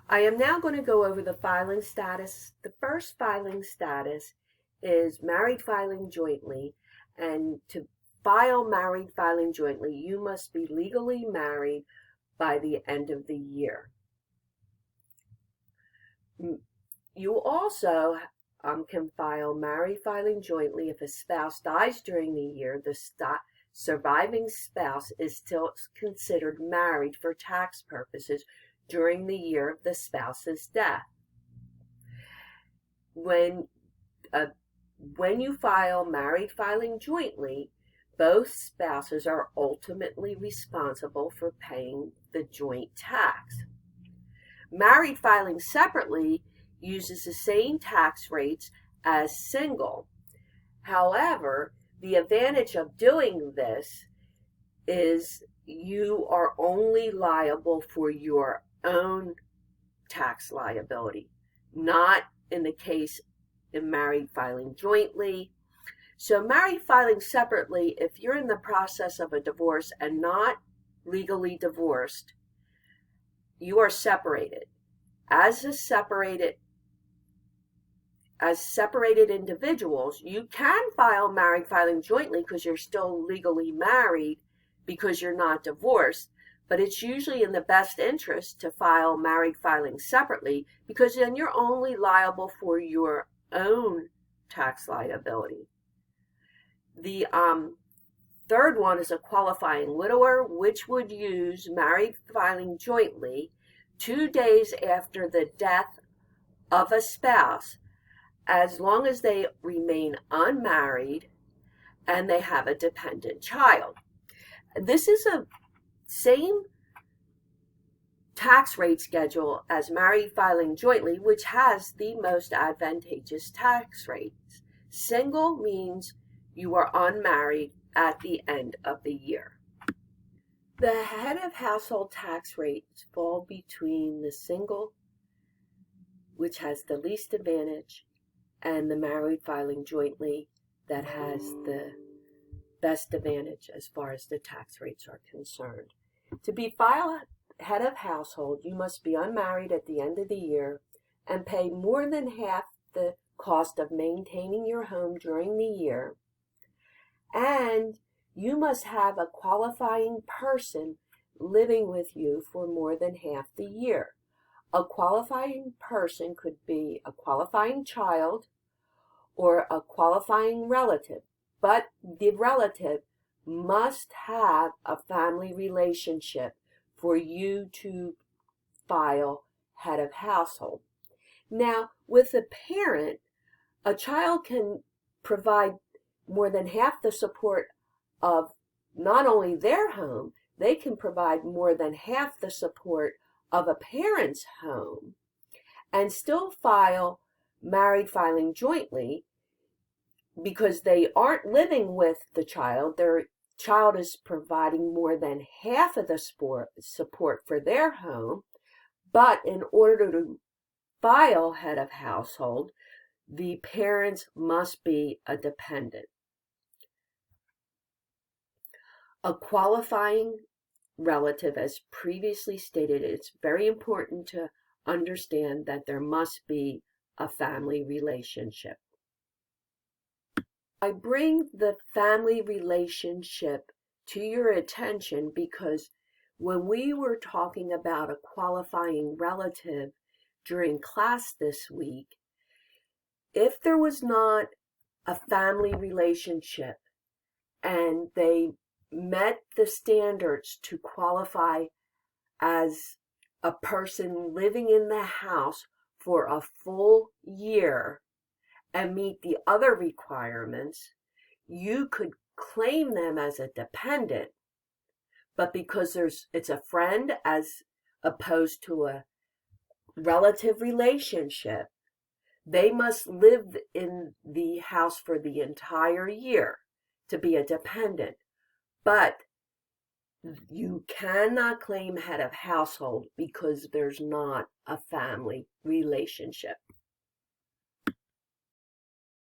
I am now going to go over the filing status. The first filing status is married filing jointly, and to file married filing jointly, you must be legally married by the end of the year. You also can file married filing jointly if a spouse dies during the year. The surviving spouse is still considered married for tax purposes during the year of the spouse's death. When you file married filing jointly, both spouses are ultimately responsible for paying the joint tax. Married filing separately uses the same tax rates as single. However, the advantage of doing this is you are only liable for your own tax liability, not in the case in married filing jointly. So married filing separately, if you're in the process of a divorce and not legally divorced, you are separated. As separated individuals, you can file married filing jointly because you're still legally married because you're not divorced, but it's usually in the best interest to file married filing separately because then you're only liable for your own tax liability. The third one is a qualifying widower, which would use married filing jointly 2 days after the death of a spouse, as long as they remain unmarried and they have a dependent child. This is a same tax rate schedule as married filing jointly, which has the most advantageous tax rates. Single means you are unmarried at the end of the year. The head of household tax rates fall between the single, which has the least advantage, and the married filing jointly that has the best advantage as far as the tax rates are concerned. To be filed head of household, you must be unmarried at the end of the year and pay more than half the cost of maintaining your home during the year, and you must have a qualifying person living with you for more than half the year. A qualifying person could be a qualifying child or a qualifying relative, but the relative must have a family relationship for you to file head of household. Now, with a parent, a child can provide more than half the support of not only their home, they can provide more than half the support of a parent's home and still file married filing jointly because they aren't living with the child. Their child is providing more than half of the support for their home, but in order to file head of household, the parents must be a dependent. A qualifying relative, as previously stated, it's very important to understand that there must be a family relationship. I bring the family relationship to your attention because when we were talking about a qualifying relative during class this week, if there was not a family relationship and they met the standards to qualify as a person living in the house for a full year and meet the other requirements, you could claim them as a dependent. But because it's a friend as opposed to a relative relationship, they must live in the house for the entire year to be a dependent. But you cannot claim head of household because there's not a family relationship.